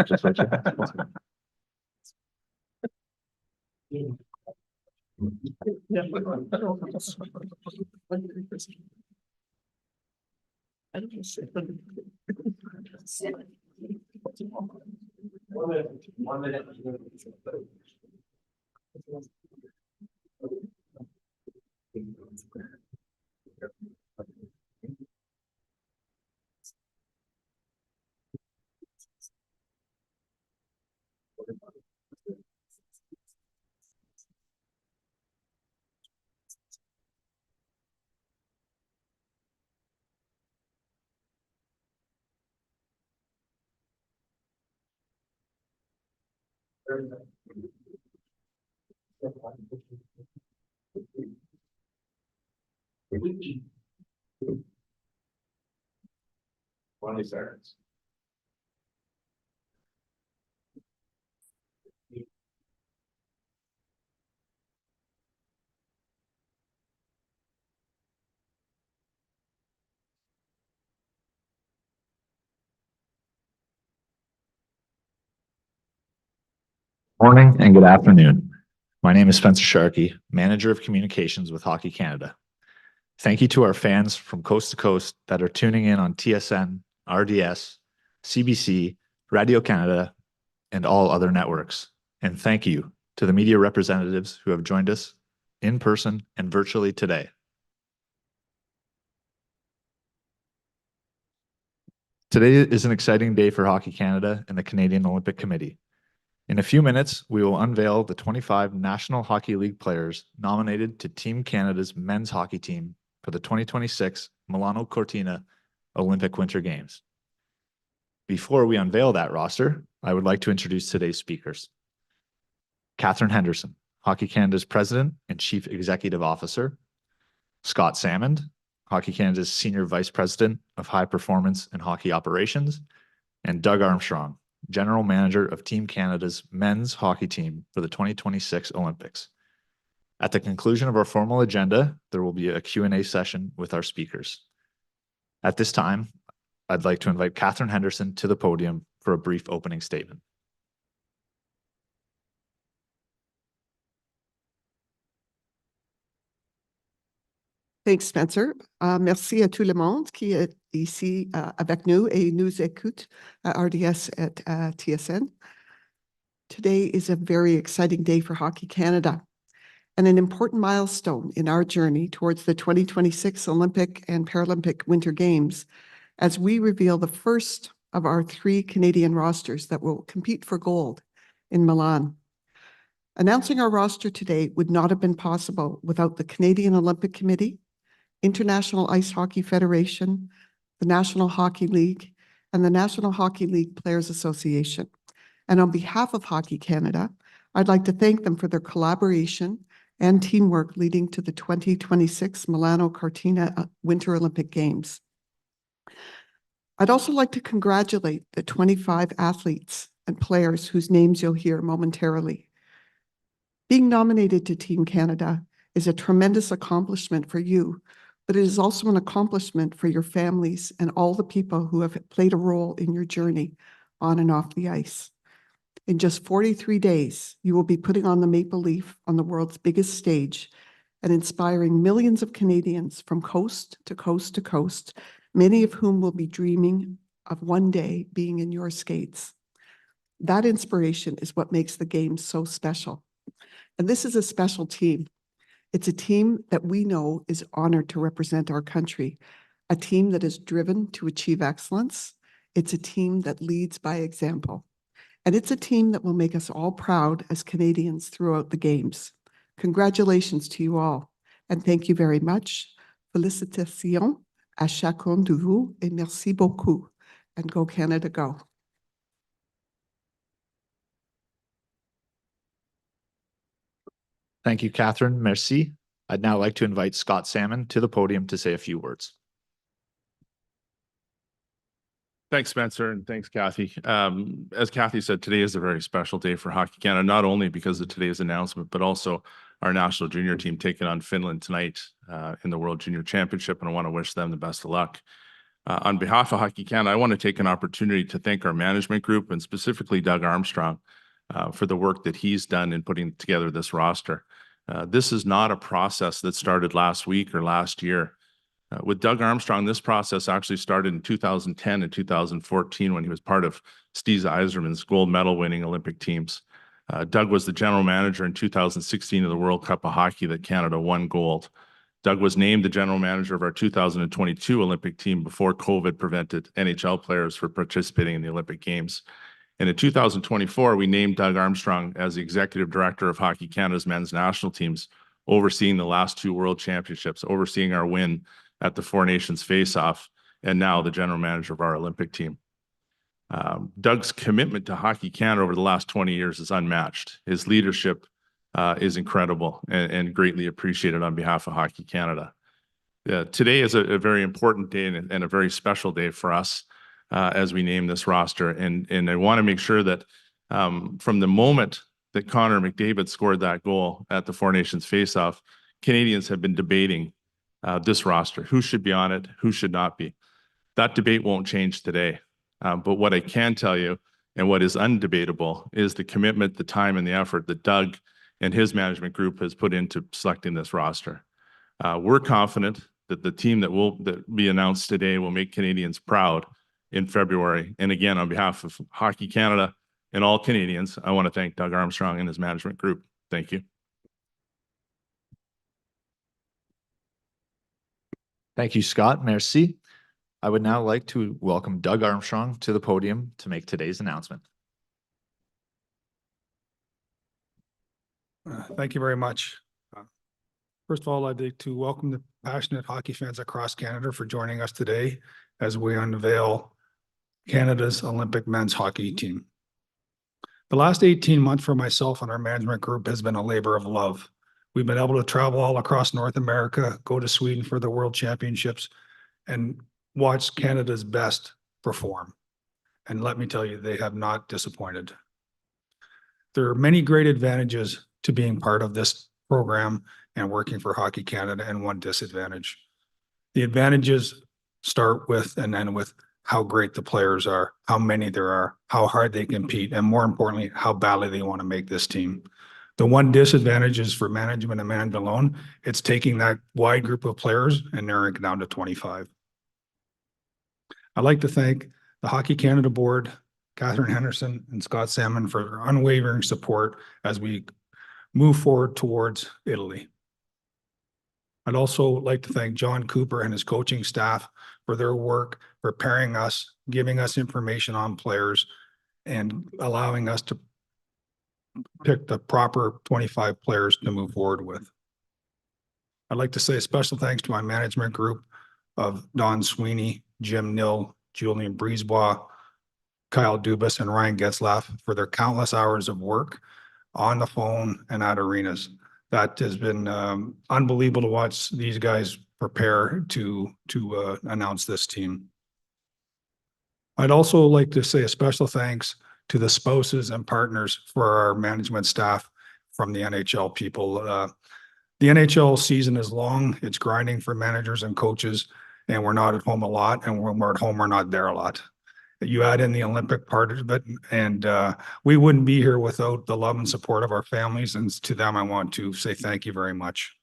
Just let you. One minute. $20. Morning and good afternoon. My name is Spencer Sharkey, Manager of Communications with Hockey Canada. Thank you to our fans from coast to coast that are tuning in on TSN, RDS, CBC, Radio Canada, and all other networks. And thank you to the media representatives who have joined us in person and virtually today. Today is an exciting day for Hockey Canada and the Canadian Olympic Committee. In a few minutes, we will unveil the 25 National Hockey League players nominated to Team Canada's men's hockey team for the 2026 Milano Cortina Olympic Winter Games. Before we unveil that roster, I would like to introduce today's speakers. Catherine Henderson, Hockey Canada's President and Chief Executive Officer. Scott Salmond, Hockey Canada's Senior Vice President of High Performance and Hockey Operations. And Doug Armstrong, General Manager of Team Canada's men's hockey team for the 2026 Olympics. At the conclusion of our formal agenda, there will be a Q&A session with our speakers. At this time, I'd like to invite Catherine Henderson to the podium for a brief opening statement. Thanks, Spencer. Merci à tout le monde qui est ici avec nous et nous écoute à RDS at TSN. Today is a very exciting day for Hockey Canada and an important milestone in our journey towards the 2026 Olympic and Paralympic Winter Games as we reveal the first of our 3 Canadian rosters that will compete for gold in Milan. Announcing our roster today would not have been possible without the Canadian Olympic Committee, International Ice Hockey Federation, the National Hockey League, and the National Hockey League Players Association. And on behalf of Hockey Canada, I'd like to thank them for their collaboration and teamwork leading to the 2026 Milano Cortina Winter Olympic Games. I'd also like to congratulate the 25 athletes and players whose names you'll hear momentarily. Being nominated to Team Canada is a tremendous accomplishment for you, but it is also an accomplishment for your families and all the people who have played a role in your journey on and off the ice. In just 43 days, you will be putting on the maple leaf on the world's biggest stage and inspiring millions of Canadians from coast to coast to coast, many of whom will be dreaming of one day being in your skates. That inspiration is what makes the Games so special. And this is a special team. It's a team that we know is honored to represent our country, a team that is driven to achieve excellence. It's a team that leads by example. And it's a team that will make us all proud as Canadians throughout the Games. Congratulations to you all, and thank you very much. Félicitations à chacun de vous, et merci beaucoup. And go Canada, go. Thank you, Catherine. Merci. I'd now like to invite Scott Salmond to the podium to say a few words. Thanks, Spencer, and thanks, Kathy. As Kathy said, today is a very special day for Hockey Canada, not only because of today's announcement, but also our national junior team taking on Finland tonight in the World Junior Championship, and I want to wish them the best of luck. On behalf of Hockey Canada, I want to take an opportunity to thank our management group and specifically Doug Armstrong for the work that he's done in putting together this roster. This is not a process that started last week or last year. With Doug Armstrong, this process actually started in 2010 and 2014 when he was part of Steve Yzerman's gold medal winning Olympic teams. Doug was the general manager in 2016 of the World Cup of Hockey that Canada won gold. Doug was named the general manager of our 2022 Olympic team before COVID prevented NHL players from participating in the Olympic Games. And in 2024, we named Doug Armstrong as the executive director of Hockey Canada's men's national teams, overseeing the last two World Championships, overseeing our win at the Four Nations face-off, and now the general manager of our Olympic team. Doug's commitment to Hockey Canada over the last 20 years is unmatched. His leadership is incredible and greatly appreciated on behalf of Hockey Canada. Today is a very important day and a very special day for us as we name this roster. And I want to make sure that from the moment that Connor McDavid scored that goal at the Four Nations faceoff, Canadians have been debating this roster. Who should be on it? Who should not be? That debate won't change today. But what I can tell you and what is undebatable is the commitment, the time, and the effort that Doug and his management group has put into selecting this roster. We're confident that the team that will be announced today will make Canadians proud in February. And again, on behalf of Hockey Canada and all Canadians, I want to thank Doug Armstrong and his management group. Thank you. Thank you, Scott. Merci. I would now like to welcome Doug Armstrong to the podium to make today's announcement. Thank you very much. First of all, I'd like to welcome the passionate hockey fans across Canada for joining us today as we unveil Canada's Olympic men's hockey team. The last 18 months for myself and our management group has been a labor of love. We've been able to travel all across North America, go to Sweden for the World Championships, and watch Canada's best perform. And let me tell you, they have not disappointed. There are many great advantages to being part of this program and working for Hockey Canada, and one disadvantage. The advantages start with and end with how great the players are, how many there are, how hard they compete, and more importantly, how badly they want to make this team. The one disadvantage is for management and management alone. It's taking that wide group of players and narrowing it down to 25. I'd like to thank the Hockey Canada board, Catherine Henderson and Scott Salmon, for their unwavering support as we move forward towards Italy. I'd also like to thank John Cooper and his coaching staff for their work, preparing us, giving us information on players, and allowing us to pick the proper 25 players to move forward with. I'd like to say a special thanks to my management group of Don Sweeney, Jim Nill, Julian Brisebois, Kyle Dubas, and Ryan Getzlaff for their countless hours of work on the phone and at arenas. That has been unbelievable to watch these guys prepare to announce this team. I'd also like to say a special thanks to the spouses and partners for our management staff from the NHL people. The NHL season is long, it's grinding for managers and coaches, and we're not at home a lot, and when we're at home, we're not there a lot. You add in the Olympic part of it, and we wouldn't be here without the love and support of our families, and to them, I want to say thank you very much.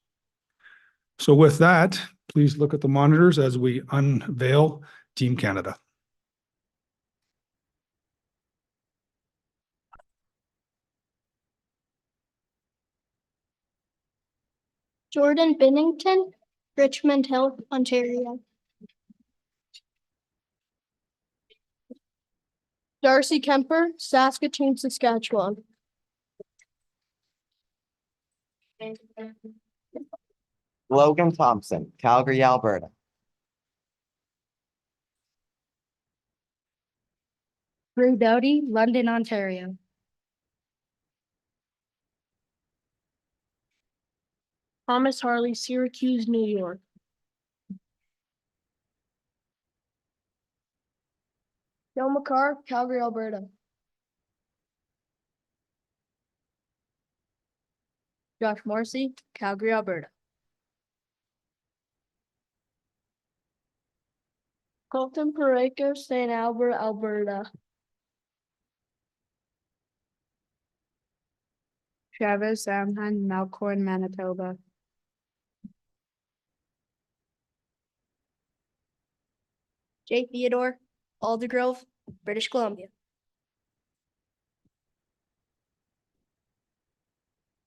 So with that, please look at the monitors as we unveil Team Canada. Jordan Binnington, Richmond Hill, Ontario. Darcy Kemper, Saskatoon, Saskatchewan. Logan Thompson, Calgary, Alberta. Drew Doughty, London, Ontario. Thomas Harley, Syracuse, New York. Joe McCarr, Calgary, Alberta. Josh Morrissey, Calgary, Alberta. Colton Pareko, St. Albert, Alberta. Travis Samhan, Melbourne, Manitoba. Jake Theodore, Aldergrove, British Columbia.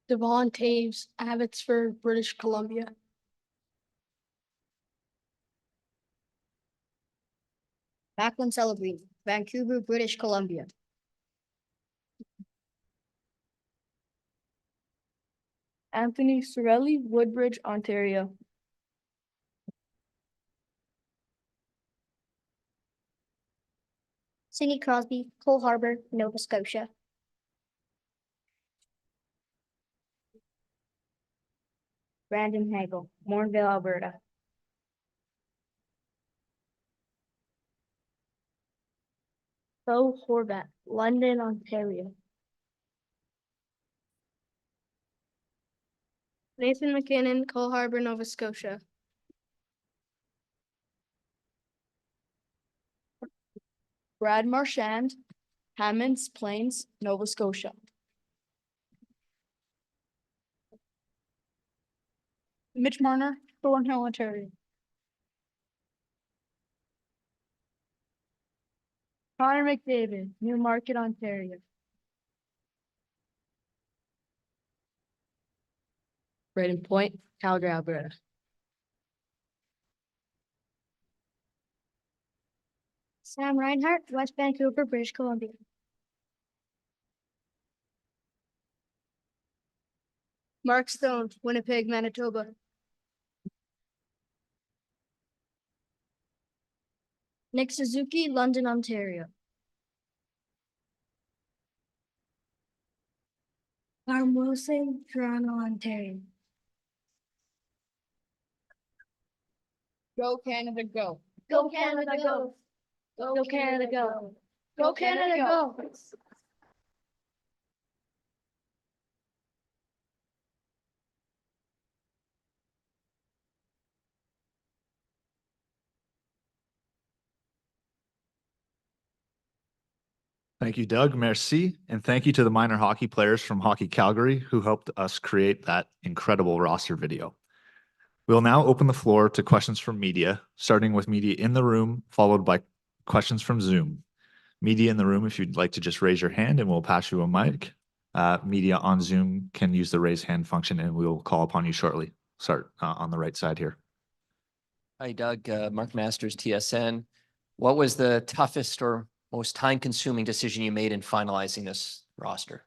Devon Taves, Abbotsford, British Columbia. Macklin Celebrini, Vancouver, British Columbia. Anthony Sorelli, Woodbridge, Ontario. Sidney Crosby, Cole Harbour, Nova Scotia. Brandon Hagel, Mornville, Alberta. Bo Horvat, London, Ontario. Nathan McKinnon, Cole Harbour, Nova Scotia. Brad Marchand, Hammonds Plains, Nova Scotia. Mitch Marner, Thornhill, Ontario. Connor McDavid, Newmarket, Ontario. Braden Point, Calgary, Alberta. Sam Reinhart, West Vancouver, British Columbia. Mark Stone, Winnipeg, Manitoba. Nick Suzuki, London, Ontario. Arm Wilson, Toronto, Ontario. Go Canada, go. Go Canada, go. Go Canada, go. Go Canada, go. Thank you, Doug. Merci. And thank you to the minor hockey players from Hockey Calgary who helped us create that incredible roster video. We'll now open the floor to questions from media, starting with media in the room, followed by questions from Zoom. Media in the room, if you'd like to just raise your hand and we'll pass you a mic. Media on Zoom can use the raise hand function and we'll call upon you shortly. Start on the right side here. Hi, Doug. Mark Masters, TSN. What was the toughest or most time-consuming decision you made in finalizing this roster?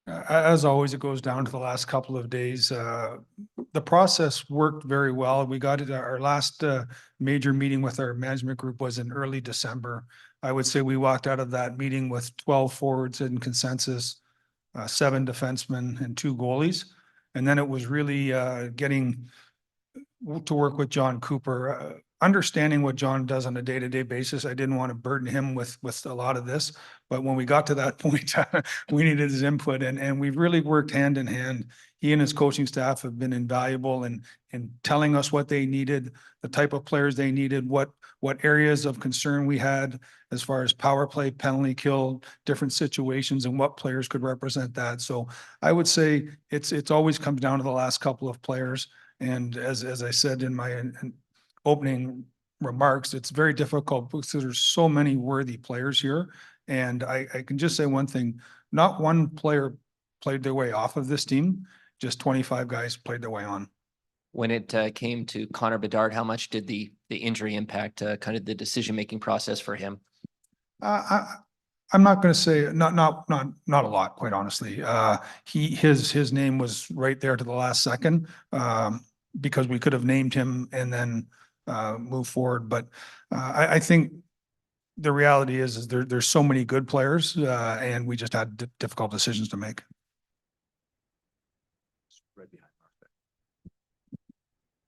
As always, it goes down to the last couple of days. The process worked very well. We got it. Our last major meeting with our management group was in early December. I would say we walked out of that meeting with 12 forwards in consensus, 7 defensemen and 2 goalies. And then it was really getting to work with John Cooper, understanding what John does on a day-to-day basis. I didn't want to burden him with a lot of this, but when we got to that point, we needed his input, and we've really worked hand in hand. He and his coaching staff have been invaluable in telling us what they needed, the type of players they needed, what areas of concern we had as far as power play, penalty kill, different situations, and what players could represent that. So I would say it's always comes down to the last couple of players. And as I said in my opening remarks, it's very difficult because there's so many worthy players here. And I can just say one thing, not one player played their way off of this team, just 25 guys played their way on. When it came to Connor Bedard, how much did the injury impact kind of the decision-making process for him? I'm not going to say not a lot, quite honestly. His name was right there to the last second because we could have named him and then move forward. But I think the reality is there's so many good players and we just had difficult decisions to make.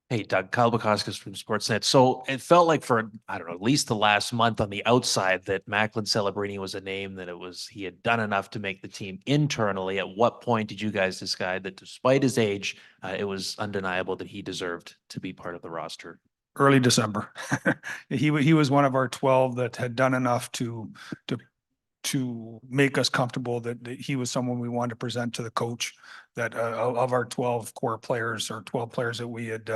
Hey, Doug, Kyle Bukauskas from Sportsnet. So it felt like for, I don't know, at least the last month on the outside that Macklin Celebrini was a name that he had done enough to make the team internally. At what point did you guys decide that despite his age, it was undeniable that he deserved to be part of the roster? early December. He was one of our 12 that had done enough to make us comfortable that he was someone we wanted to present to the coach, that of our 12 core players or 12 players that we had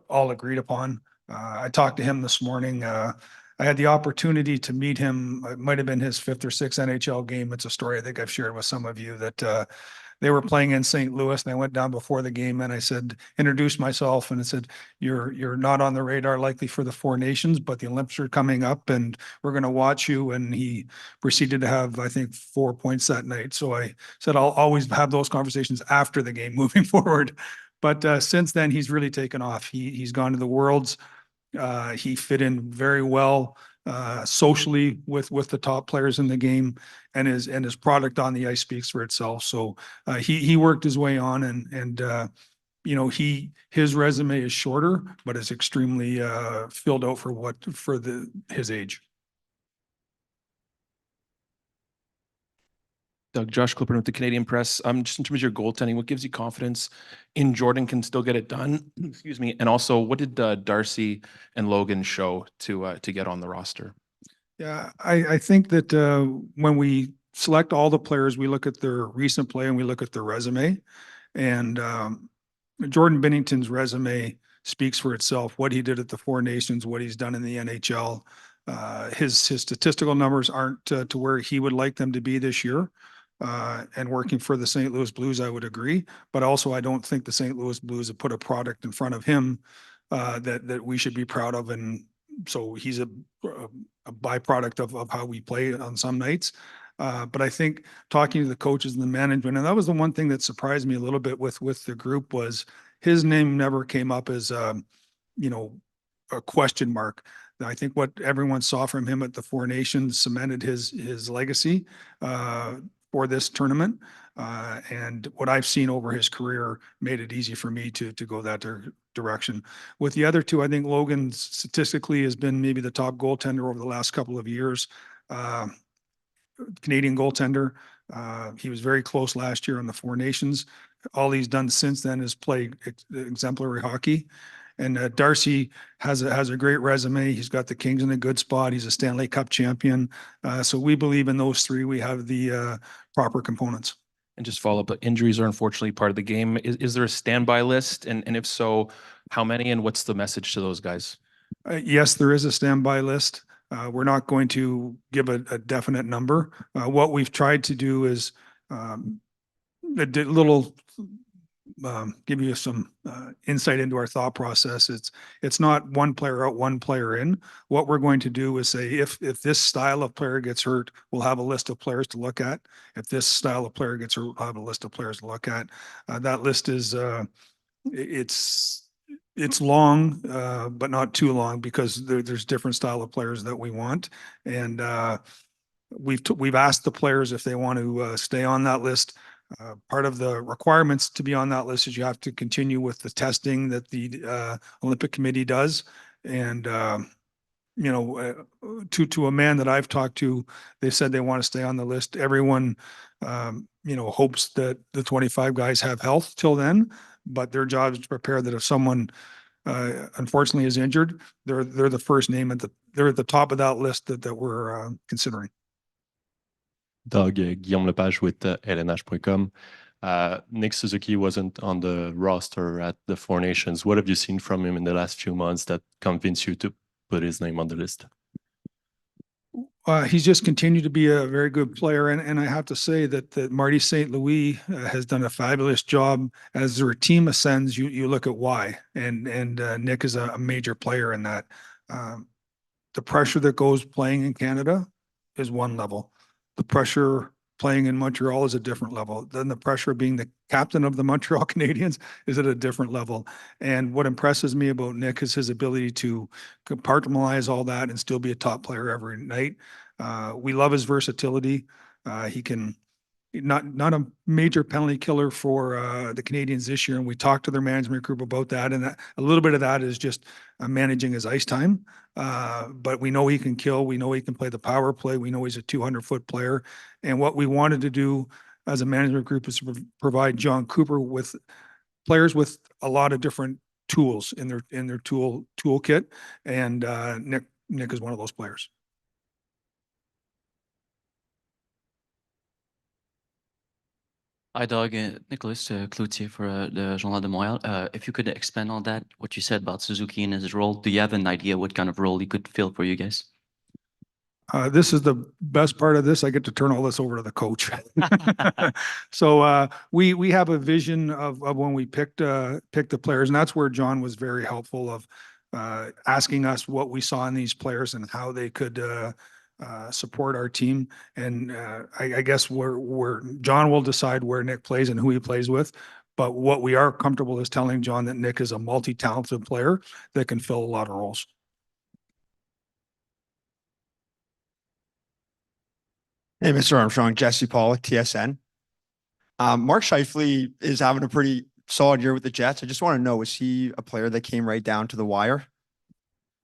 all agreed upon. I talked to him this morning. I had the opportunity to meet him. It might have been his 5th or 6th NHL game. It's a story I think I've shared with some of you that they were playing in St. Louis, and I went down before the game and I said, introduced myself, and I said, you're not on the radar likely for the Four Nations, but the Olympics are coming up and we're going to watch you. And he proceeded to have, I think, 4 points that night. So I said, I'll always have those conversations after the game moving forward. But since then, he's really taken off. He's gone to the Worlds. He fit in very well socially with the top players in the game, and his product on the ice speaks for itself. So he worked his way on, and you know, his resume is shorter, but it's extremely filled out for his age. Doug, Josh Clipper with the Canadian Press. Just in terms of your goaltending, what gives you confidence in Jordan can still get it done? Excuse me. And also, what did Darcy and Logan show to get on the roster? Yeah, I think that when we select all the players, we look at their recent play and we look at their resume. And Jordan Binnington's resume speaks for itself. What he did at the Four Nations, what he's done in the NHL. His statistical numbers aren't to where he would like them to be this year. And working for the St. Louis Blues, I would agree. But also, I don't think the St. Louis Blues have put a product in front of him that we should be proud of. And so he's a byproduct of how we play on some nights. But I think talking to the coaches and the management, and that was the one thing that surprised me a little bit with the group, was his name never came up as, you know, a question mark. I think what everyone saw from him at the Four Nations cemented his legacy for this tournament. And what I've seen over his career made it easy for me to go that direction. With the other two, I think Logan statistically has been maybe the top goaltender over the last couple of years. Canadian goaltender. He was very close last year on the Four Nations. All he's done since then is play exemplary hockey. And Darcy has a great resume. He's got the Kings in a good spot. He's a Stanley Cup champion. So we believe in those three. We have the proper components. And just follow up, the injuries are unfortunately part of the game. Is there a standby list? And if so, how many, and what's the message to those guys? Yes, there is a standby list. We're not going to give a definite number. What we've tried to do is give you some insight into our thought process. It's not one player out, one player in. What we're going to do is say, if this style of player gets hurt, we'll have a list of players to look at. If this style of player gets hurt, we'll have a list of players to look at. That list is it's long, but not too long, because there's different style of players that we want. And we've asked the players if they want to stay on that list. Part of the requirements to be on that list is you have to continue with the testing that the Olympic Committee does. And, you know, to a man that I've talked to, they said they want to stay on the list. Everyone, you know, hopes that the 25 guys have health till then, but their job is to prepare that if someone unfortunately is injured, they're the first name they're at the top of that list that we're considering. Doug, Guillaume Lepage with LNH.com. Nick Suzuki wasn't on the roster at the Four Nations. What have you seen from him in the last few months that convinced you to put his name on the list? He's just continued to be a very good player. And I have to say that Marty St. Louis has done a fabulous job. As their team ascends, you look at why. And Nick is a major player in that. The pressure that goes playing in Canada is one level. The pressure playing in Montreal is a different level. Then the pressure of being the captain of the Montreal Canadiens is at a different level. And what impresses me about Nick is his ability to compartmentalize all that and still be a top player every night. We love his versatility. He can not a major penalty killer for the Canadiens this year. And we talked to their management group about that. And a little bit of that is just managing his ice time. But we know he can kill. We know he can play the power play. We know he's a 200-foot player. And what we wanted to do as a management group is to provide John Cooper with players with a lot of different tools in their toolkit. And Nick is one of those players. Hi, Doug. Nicholas Cloutier for the Journal de Montréal. If you could expand on that, what you said about Suzuki and his role, do you have an idea what kind of role he could fill for you guys? This is the best part of this. I get to turn all this over to the coach. So we have a vision of when we picked the players, and that's where John was very helpful of asking us what we saw in these players and how they could support our team. And I guess where John will decide where Nick plays and who he plays with. But what we are comfortable is telling John that Nick is a multi-talented player that can fill a lot of roles. Hey, Mr. Armstrong, Jesse Pollock, TSN. Mark Scheifele is having a pretty solid year with the Jets. I just want to know, was he a player that came right down to the wire?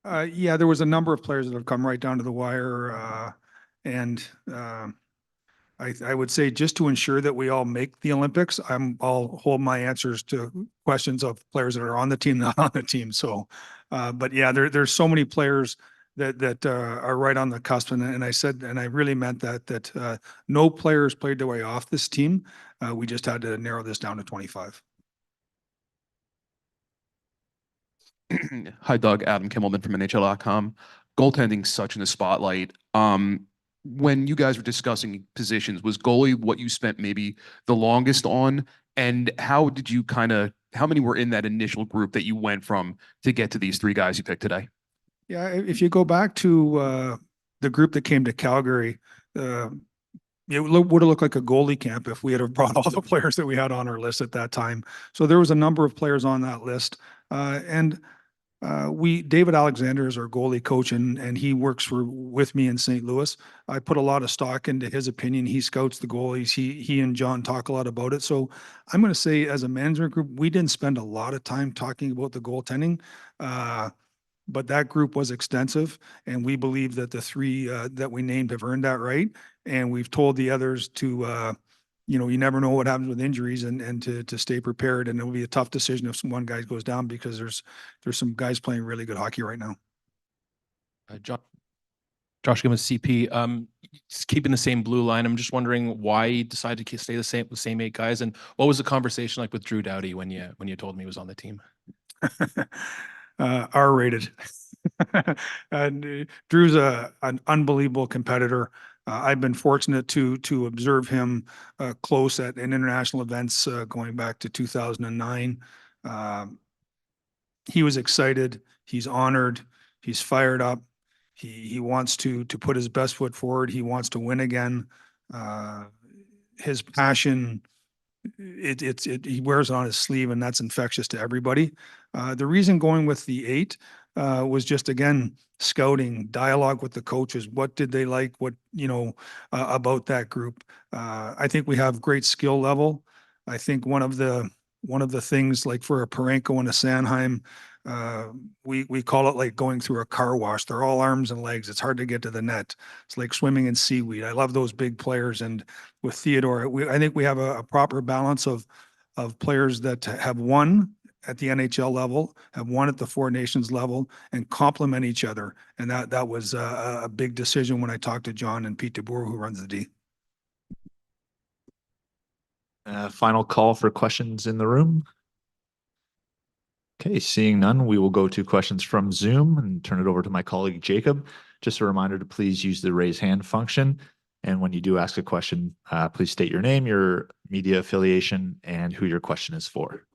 Yeah, there was a number of players that have come right down to the wire. And I would say just to ensure that we all make the Olympics, I'll hold my answers to questions of players that are on the team, not on the team. So, but yeah, there's so many players that are right on the cusp. And I said, and I really meant that no players played their way off this team. We just had to narrow this down to 25. Hi, Doug. Adam Kimmelman from NHL.com. Goaltending's such in the spotlight. When you guys were discussing positions, was goalie what you spent maybe the longest on? And how did you how many were in that initial group that you went from to get to these three guys you picked today? Yeah, if you go back to the group that came to Calgary, it would have looked like a goalie camp if we had brought all the players that we had on our list at that time. So there was a number of players on that list. David Alexander is our goalie coach, and he works with me in St. Louis. I put a lot of stock into his opinion. He scouts the goalies. He and John talk a lot about it. So I'm going to say, as a management group, we didn't spend a lot of time talking about the goaltending. But that group was extensive, and we believe that the three that we named have earned that right. And we've told the others to, you never know what happens with injuries, and to stay prepared. And it'll be a tough decision if one guy goes down, because there's some guys playing really good hockey right now. Josh Gibbons, CP. Just keeping the same blue line. I'm just wondering why you decided to stay the same 8 guys, and what was the conversation like with Drew Doughty when you told me he was on the team? R-rated. And Drew's an unbelievable competitor. I've been fortunate to observe him close in international events going back to 2009. He was excited. He's honored. He's fired up. He wants to put his best foot forward. He wants to win again. His passion, he wears it on his sleeve, and that's infectious to everybody. The reason going with the 8 was just, again, scouting, dialogue with the coaches. What did they like? What, about that group? I think we have great skill level. I think one of the things, like for a Parenko and a Sanheim, we call it like going through a car wash. They're all arms and legs. It's hard to get to the net. It's like swimming in seaweed. I love those big players. And with Theodore, I think we have a proper balance of players that have won at the NHL level, have won at the Four Nations level, and complement each other. And that was a big decision when I talked to John and Pete DeBoer, who runs the D. Final call for questions in the room. Okay, seeing none, we will go to questions from Zoom and turn it over to my colleague Jacob. Just a reminder to please use the raise hand function. And when you do ask a question, please state your name, your media affiliation, and who your question is for.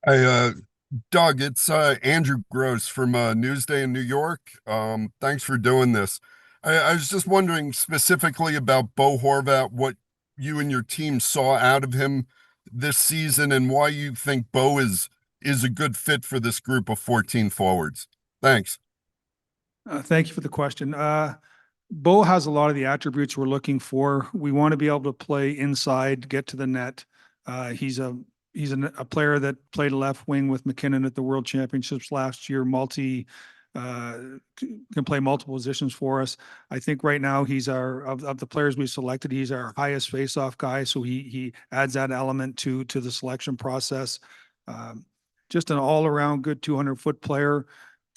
Hey, Doug, it's Andrew Gross from Newsday in New York. Thanks for doing this. I was just wondering specifically about Bo Horvat, what you and your team saw out of him this season, and why you think Bo is a good fit for this group of 14 forwards. Thanks. Thank you for the question. Bo has a lot of the attributes we're looking for. We want to be able to play inside, get to the net. He's a player that played left wing with McKinnon at the World Championships last year. Can play multiple positions for us. I think right now he's of the players we selected, he's our highest face-off guy. So he adds that element to the selection process. Just an all-around good 200-foot player.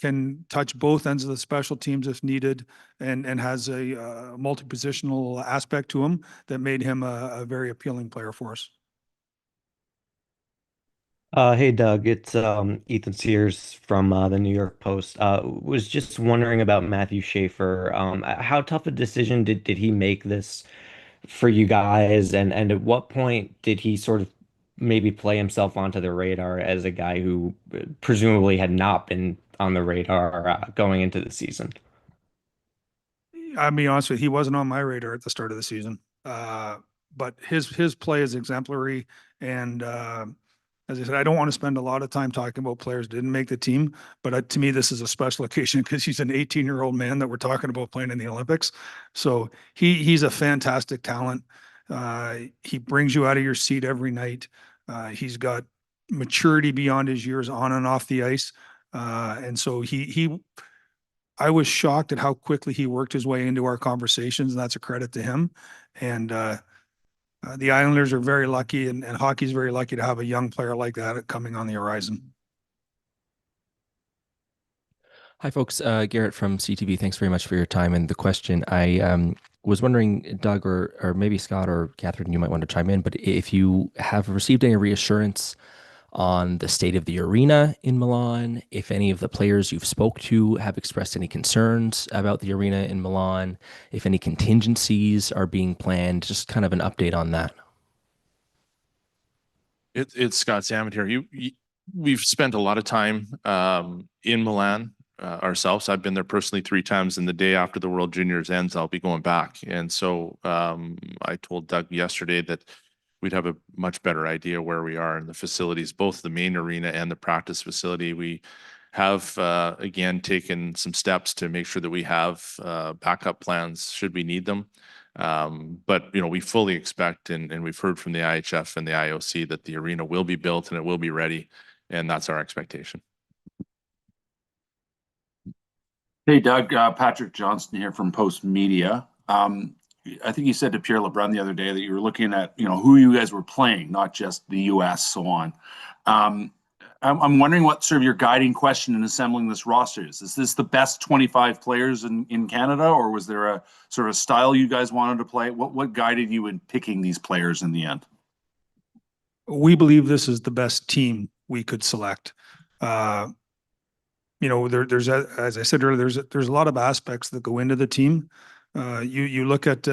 Can touch both ends of the special teams if needed, and has a multi-positional aspect to him that made him a very appealing player for us. Hey Doug, it's Ethan Sears from the New York Post. Was just wondering about Matthew Schaefer. How tough a decision did he make this for you guys, and at what point did he sort of maybe play himself onto the radar as a guy who presumably had not been on the radar going into the season? I'll be honest with you, he wasn't on my radar at the start of the season. But his play is exemplary. And as I said, I don't want to spend a lot of time talking about players that didn't make the team, but to me, this is a special occasion because he's an 18-year-old man that we're talking about playing in the Olympics. So he's a fantastic talent. He brings you out of your seat every night. He's got maturity beyond his years on and off the ice. And so I was shocked at how quickly he worked his way into our conversations, and that's a credit to him. And the Islanders are very lucky, and hockey's very lucky to have a young player like that coming on the horizon. Hi, folks. Garrett from CTV. Thanks very much for your time and the question. I was wondering, Doug, or maybe Scott or Catherine, you might want to chime in, but if you have received any reassurance on the state of the arena in Milan, if any of the players you've spoke to have expressed any concerns about the arena in Milan, if any contingencies are being planned, just kind of an update on that. It's Scott Salmon here. We've spent a lot of time in Milan ourselves. I've been there personally 3 times, and the day after the World Juniors ends, I'll be going back. And so I told Doug yesterday that we'd have a much better idea where we are in the facilities, both the main arena and the practice facility. We have, again, taken some steps to make sure that we have backup plans should we need them. But, we fully expect, and we've heard from the IHF and the IOC that the arena will be built and it will be ready. And that's our expectation. Hey, Doug, Patrick Johnston here from Post Media. I think you said to Pierre LeBrun the other day that you were looking at, who you guys were playing, not just the U.S., so on. I'm wondering what sort of your guiding question in assembling this roster is. Is this the best 25 players in Canada, or was there a sort of style you guys wanted to play? What guided you in picking these players in the end? We believe this is the best team we could select. There's, as I said earlier, there's a lot of aspects that go into the team. You look at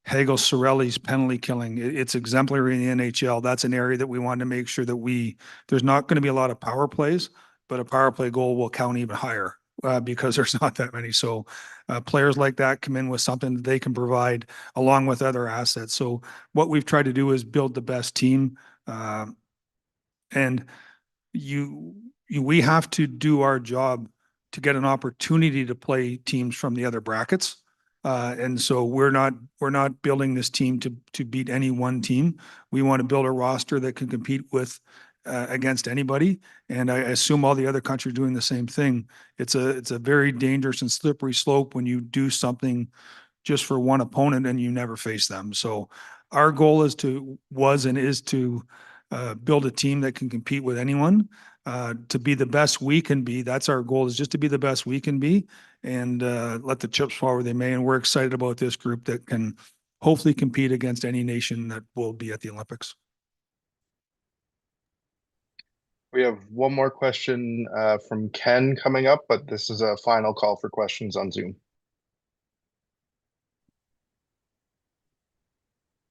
Hagel Sorelli's penalty killing. It's exemplary in the NHL. That's an area that we want to make sure that there's not going to be a lot of power plays, but a power play goal will count even higher because there's not that many. So players like that come in with something that they can provide along with other assets. So what we've tried to do is build the best team. And we have to do our job to get an opportunity to play teams from the other brackets. And so we're not building this team to beat any one team. We want to build a roster that can compete with against anybody. And I assume all the other countries are doing the same thing. It's a very dangerous and slippery slope when you do something just for one opponent and you never face them. So our goal is to build a team that can compete with anyone. To be the best we can be. That's our goal, is just to be the best we can be, and let the chips fall where they may. And we're excited about this group that can hopefully compete against any nation that will be at the Olympics. We have one more question from Ken coming up, but this is a final call for questions on Zoom.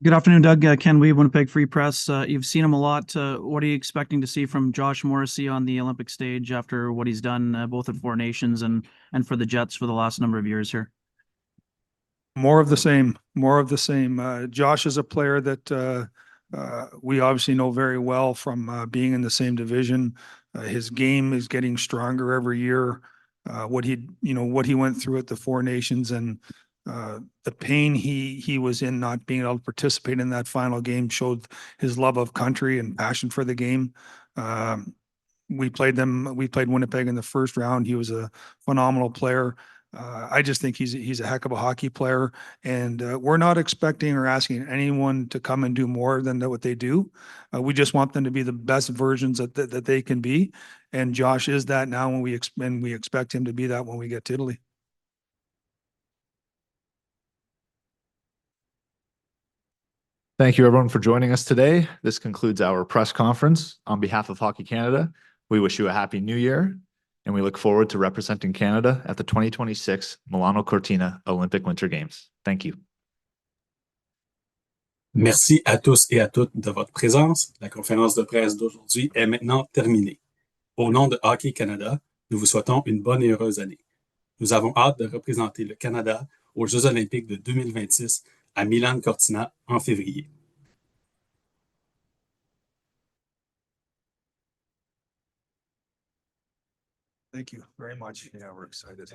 Good afternoon, Doug. Ken Weave, Winnipeg Free Press. You've seen him a lot. What are you expecting to see from Josh Morrissey on the Olympic stage after what he's done both at Four Nations and for the Jets for the last number of years here? More of the same. Josh is a player that we obviously know very well from being in the same division. His game is getting stronger every year. what what he went through at the Four Nations and the pain he was in not being able to participate in that final game showed his love of country and passion for the game. We played Winnipeg in the first round. He was a phenomenal player. I just think he's a heck of a hockey player, and we're not expecting or asking anyone to come and do more than what they do. We just want them to be the best versions that they can be, and Josh is that now. When we expect him to be that when we get to Italy. Thank you, everyone, for joining us today. This concludes our press conference. On behalf of Hockey Canada, we wish you a happy new year, and we look forward to representing Canada at the 2026 Milano Cortina Olympic Winter Games. Thank you. Merci à tous et à toutes de votre présence. La conférence de presse d'aujourd'hui est maintenant terminée. Au nom de Hockey Canada, nous vous souhaitons une bonne et heureuse année. Nous avons hâte de représenter le Canada aux Jeux olympiques de 2026 à Milan Cortina en février. Thank you very much. Yeah, we're excited.